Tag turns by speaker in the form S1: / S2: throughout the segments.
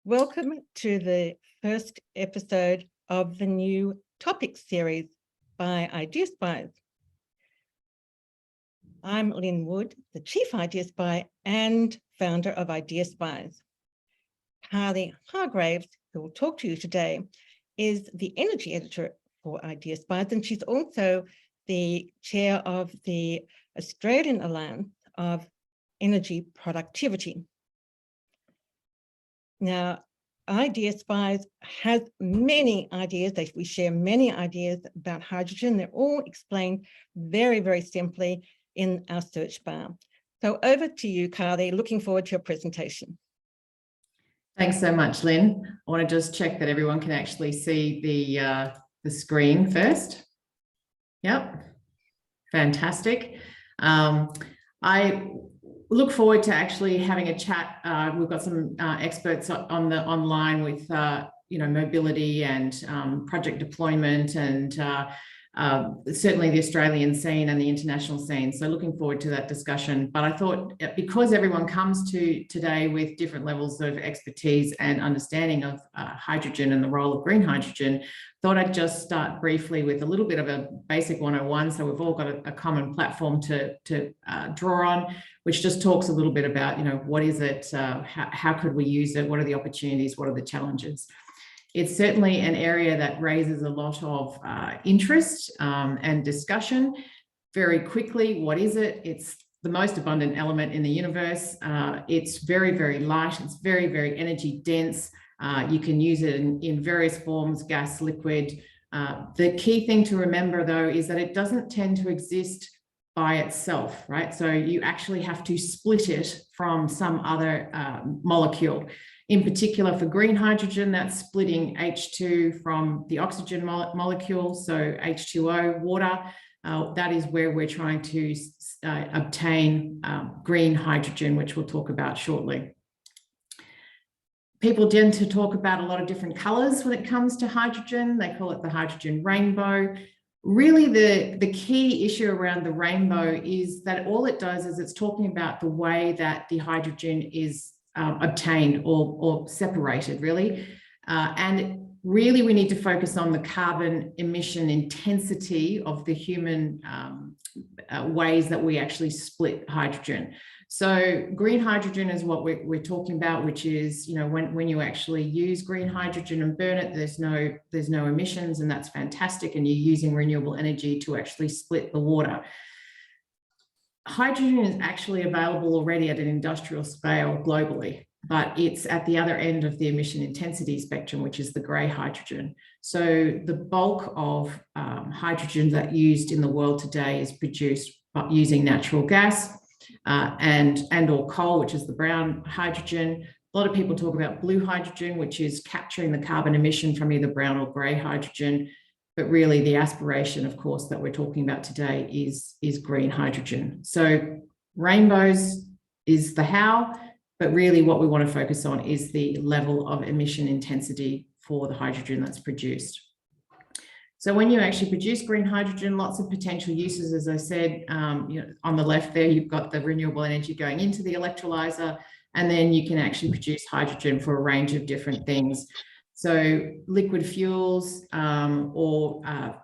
S1: Welcome to the first episode of the new topic series by IdeaSpies. I'm Lynn Wood, the Chief IdeaSpy and founder of IdeaSpies. Kylie Hargreaves, who will talk to you today, is the energy editor for IdeaSpies, and she's also the chair of the Australian Alliance of Energy Productivity. Now, IdeaSpies has many ideas. We share many ideas about hydrogen. They're all explained very, very simply in our search bar. So over to you, Kylie. Looking forward to your presentation.
S2: Thanks so much, Lynn. I want to just check that everyone can actually see the screen first. Yep, fantastic. I look forward to actually having a chat. We've got some experts on the online with mobility and project deployment and certainly the Australian scene and the international scene. So looking forward to that discussion. But I thought because everyone comes to today with different levels of expertise and understanding of hydrogen and the role of green hydrogen, thought I'd just start briefly with a little bit of a basic 101. So we've all got a common platform to draw on, which just talks a little bit about, what is it? How could we use it? What are the opportunities? What are the challenges? It's certainly an area that raises a lot of interest and discussion. Very quickly, what is it? It's the most abundant element in the universe. It's very, very light. It's very, very energy dense. You can use it in various forms, gas, liquid. The key thing to remember, though, is that it doesn't tend to exist by itself, right? So you actually have to split it from some other molecule. In particular, for green hydrogen, that's splitting H2 from the oxygen molecule, so H2O, water. That is where we're trying to obtain green hydrogen, which we'll talk about shortly. People tend to talk about a lot of different colors when it comes to hydrogen. They call it the hydrogen rainbow. Really, the key issue around the rainbow is that all it does is it's talking about the way that the hydrogen is obtained or separated, really. And really, we need to focus on the carbon emission intensity of the human ways that we actually split hydrogen. So green hydrogen is what we're talking about, which is, when you actually use green hydrogen and burn it, there's no emissions, and that's fantastic. And you're using renewable energy to actually split the water. Hydrogen is actually available already at an industrial scale globally, but it's at the other end of the emission intensity spectrum, which is the grey hydrogen. So the bulk of hydrogen that's used in the world today is produced using natural gas and or coal, which is the brown hydrogen. A lot of people talk about blue hydrogen, which is capturing the carbon emission from either brown or grey hydrogen. But really the aspiration, of course, that we're talking about today is green hydrogen. So rainbows is the how, but really what we want to focus on is the level of emission intensity for the hydrogen that's produced. So when you actually produce green hydrogen, lots of potential uses, as I said, on the left there, you've got the renewable energy going into the electrolyzer, and then you can actually produce hydrogen for a range of different things. So liquid fuels,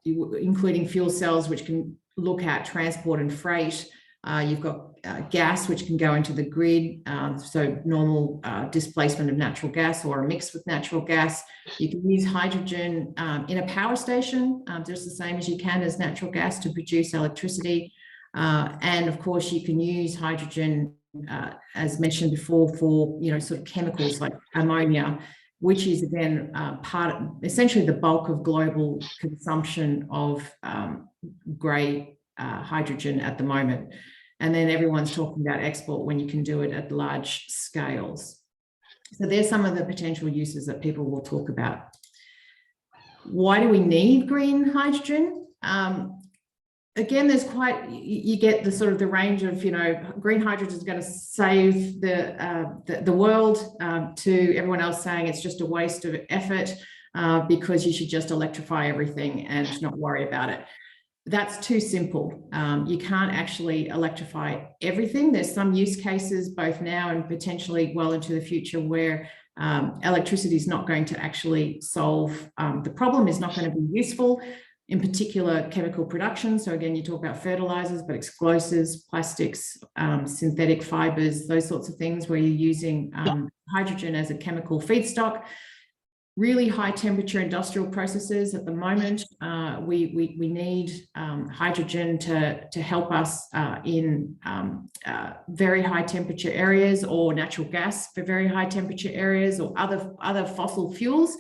S2: including fuel cells, which can look at transport and freight. You've got gas, which can go into the grid. So normal displacement of natural gas or a mix with natural gas. You can use hydrogen in a power station, just the same as you can as natural gas to produce electricity. And of course, you can use hydrogen, as mentioned before, for sort of chemicals like ammonia, which is again essentially the bulk of global consumption of grey hydrogen at the moment. And then everyone's talking about export when you can do it at large scales. So there's some of the potential uses that people will talk about. Why do we need green hydrogen? Again, there's you get the sort of the range of, green hydrogen is going to save the world, to everyone else saying it's just a waste of effort because you should just electrify everything and not worry about it. That's too simple. You can't actually electrify everything. There's some use cases both now and potentially well into the future where Electricity is not going to actually solve the problem, is not going to be useful, in particular chemical production. So again, you talk about fertilizers, but explosives, plastics, synthetic fibers, those sorts of things where you're using hydrogen as a chemical feedstock. Really high temperature industrial processes at the moment. We need hydrogen to help us in very high temperature areas, or natural gas for very high temperature areas, or other fossil fuels.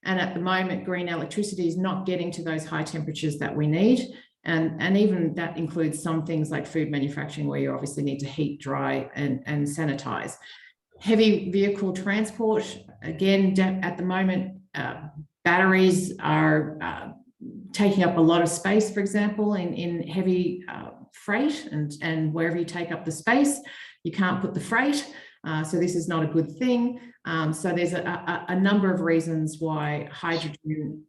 S2: And at the moment, green electricity is not getting to those high temperatures that we need. And even that includes some things like food manufacturing, where you obviously need to heat, dry, and sanitize. Heavy vehicle transport, again, at the moment, batteries are taking up a lot of space, for example, in heavy freight, and wherever you take up the space, you can't put the freight. So this is not a good thing. So there's a number of reasons why hydrogen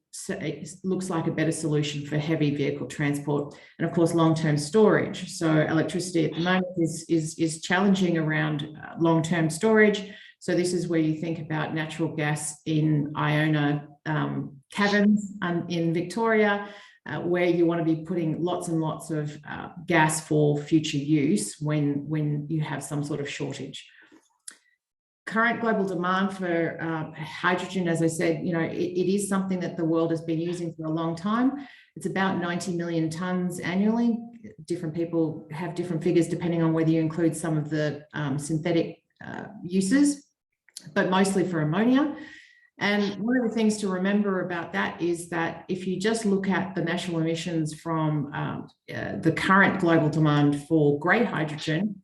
S2: looks like a better solution for heavy vehicle transport, and of course long-term storage. So electricity at the moment is challenging around long-term storage. So this is where you think about natural gas in Iona caverns in Victoria, where you want to be putting lots and lots of gas for future use when you have some sort of shortage. Current global demand for hydrogen, as I said, it is something that the world has been using for a long time. It's about 90 million tonnes annually. Different people have different figures depending on whether you include some of the synthetic uses, but mostly for ammonia. And one of the things to remember about that is that if you just look at the national emissions from the current global demand for grey hydrogen,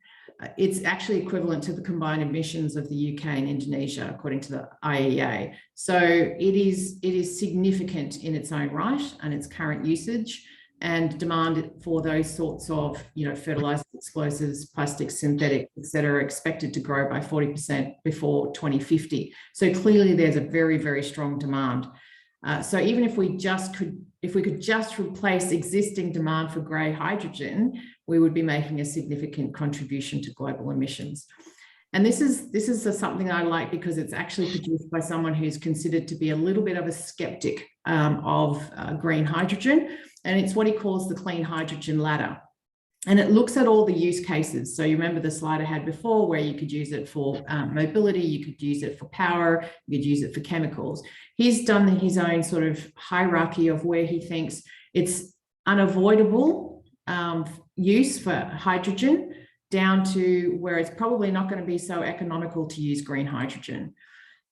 S2: it's actually equivalent to the combined emissions of the UK and Indonesia, according to the IEA. So it is significant in its own right and its current usage, and demand for those sorts of fertilizers, explosives, plastics, synthetic, etc., expected to grow by 40% before 2050. So clearly there's a very, very strong demand. So even if we could just replace existing demand for grey hydrogen, we would be making a significant contribution to global emissions. And this is something I like, because it's actually produced by someone who's considered to be a little bit of a skeptic of green hydrogen. And it's what he calls the clean hydrogen ladder. And it looks at all the use cases. So you remember the slide I had before, where you could use it for mobility, you could use it for power, you could use it for chemicals. He's done his own sort of hierarchy of where he thinks it's unavoidable use for hydrogen, down to where it's probably not going to be so economical to use green hydrogen.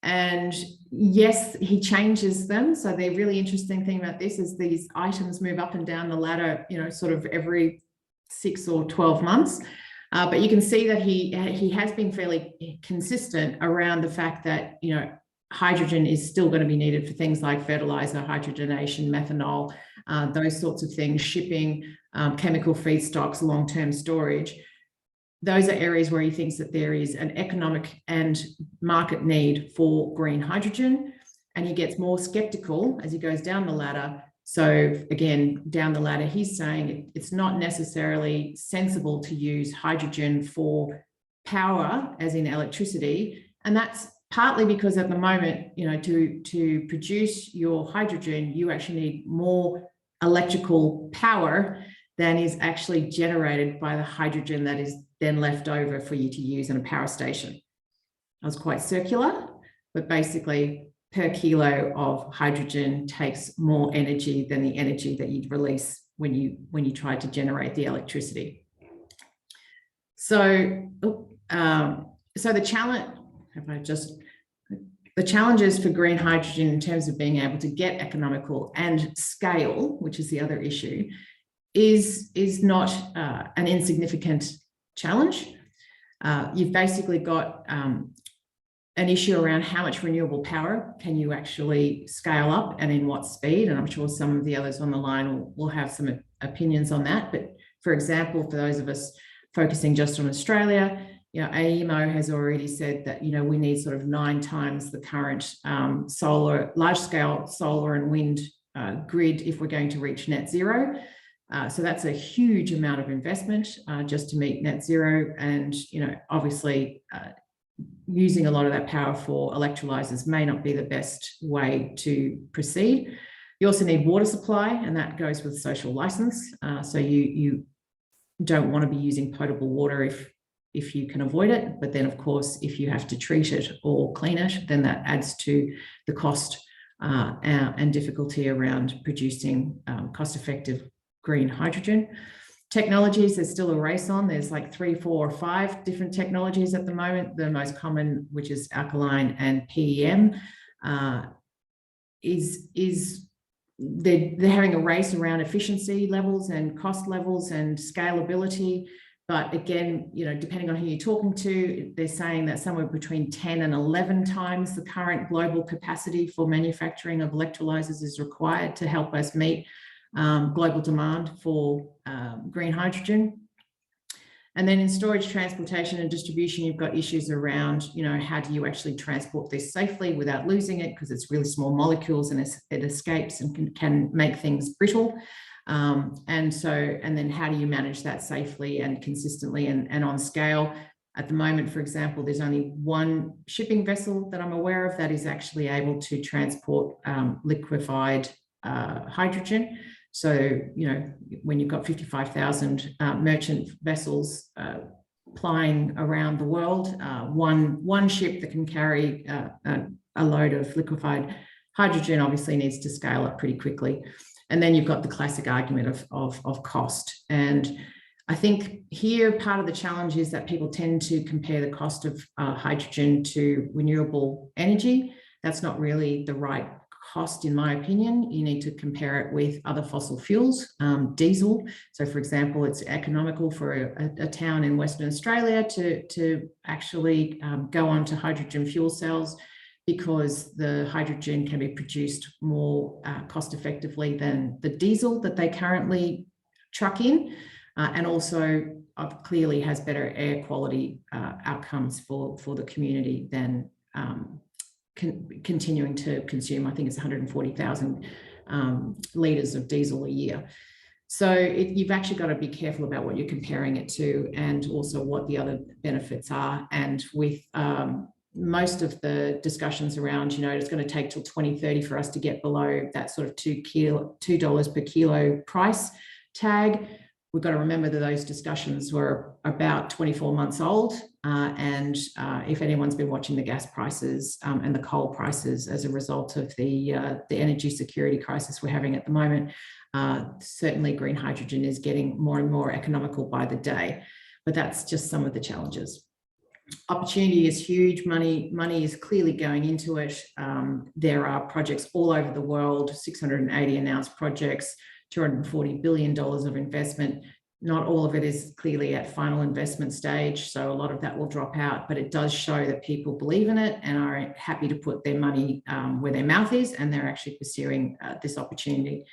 S2: And yes, he changes them. So the really interesting thing about this is these items move up and down the ladder, sort of every 6 or 12 months. But you can see that he has been fairly consistent around the fact that, hydrogen is still going to be needed for things like fertilizer, hydrogenation, methanol, those sorts of things, shipping, chemical feedstocks, long-term storage. Those are areas where he thinks that there is an economic and market need for green hydrogen, and he gets more skeptical as he goes down the ladder. So again, down the ladder, he's saying it's not necessarily sensible to use hydrogen for power, as in electricity. And that's partly because at the moment, to produce your hydrogen, you actually need more electrical power than is actually generated by the hydrogen that is then left over for you to use in a power station. I was quite circular, but basically per kilo of hydrogen takes more energy than the energy that you'd release when you try to generate the electricity. So, so the challenges for green hydrogen in terms of being able to get economical and scale, which is the other issue, is not an insignificant challenge. You've basically got an issue around how much renewable power can you actually scale up and in what speed. And I'm sure some of the others on the line will have some opinions on that. But for example, for those of us focusing just on Australia, AEMO has already said that, we need sort of 9 times the current large-scale solar and wind grid if we're going to reach net zero. So that's a huge amount of investment just to meet net zero. And, obviously, using a lot of that power for electrolyzers may not be the best way to proceed. You also need water supply, and that goes with social license. So you don't want to be using potable water if you can avoid it. But then, of course, if you have to treat it or clean it, then that adds to the cost and difficulty around producing cost-effective green hydrogen. Technologies, there's still a race on. There's like 3, 4, or 5 different technologies at the moment. The most common, which is alkaline and PEM, they're having a race around efficiency levels and cost levels and scalability. But again, you know, depending on who you're talking to, they're saying that somewhere between 10 and 11 times the current global capacity for manufacturing of electrolyzers is required to help us meet global demand for green hydrogen. And then in storage, transportation and distribution, you've got issues around, you know, how do you actually transport this safely without losing it, because it's really small molecules and it escapes and can make things brittle. And then how do you manage that safely and consistently and on scale? At the moment, for example, there's only one shipping vessel that I'm aware of that is actually able to transport liquefied hydrogen. So, you know, when you've got 55,000 merchant vessels plying around the world, one ship that can carry a load of liquefied hydrogen obviously needs to scale up pretty quickly. And then you've got the classic argument of cost. And I think here part of the challenge is that people tend to compare the cost of hydrogen to renewable energy. That's not really the right cost, in my opinion. You need to compare it with other fossil fuels, diesel. So, for example, it's economical for a town in Western Australia to actually go on to hydrogen fuel cells, because the hydrogen can be produced more cost effectively than the diesel that they currently truck in, and also clearly has better air quality outcomes for the community than continuing to consume, I think it's 140,000 litres of diesel a year. So you've actually got to be careful about what you're comparing it to, and also what the other benefits are. And with most of the discussions around, you know, it's going to take till 2030 for us to get below that sort of $2 per kilo price tag. We've got to remember that those discussions were about 24 months old. And if anyone's been watching the gas prices and the coal prices as a result of the energy security crisis we're having at the moment, certainly green hydrogen is getting more and more economical by the day. But that's just some of the challenges. Opportunity is huge. Money is clearly going into it. There are projects all over the world, 680 announced projects, $240 billion of investment. Not all of it is clearly at final investment stage, so a lot of that will drop out, but it does show that people believe in it and are happy to put their money where their mouth is, and they're actually pursuing this opportunity.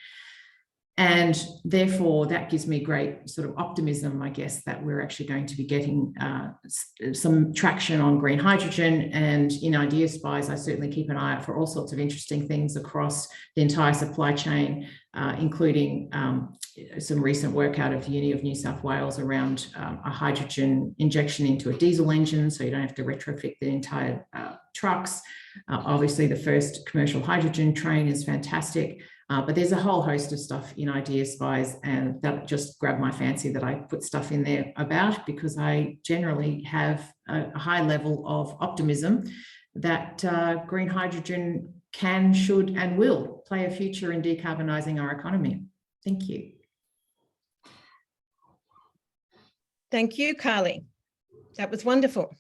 S2: And therefore, that gives me great sort of optimism, I guess, that we're actually going to be getting some traction on green hydrogen. And in IdeaSpies, I certainly keep an eye out for all sorts of interesting things across the entire supply chain, including some recent work out of the Uni of New South Wales around a hydrogen injection into a diesel engine, so you don't have to retrofit the entire trucks. Obviously, the first commercial hydrogen train is fantastic. But there's a whole host of stuff in IdeaSpies, and that just grabbed my fancy that I put stuff in there about, because I generally have a high level of optimism that green hydrogen can, should, and will play a future in decarbonising our economy. Thank you.
S1: Thank you, Kylie. That was wonderful.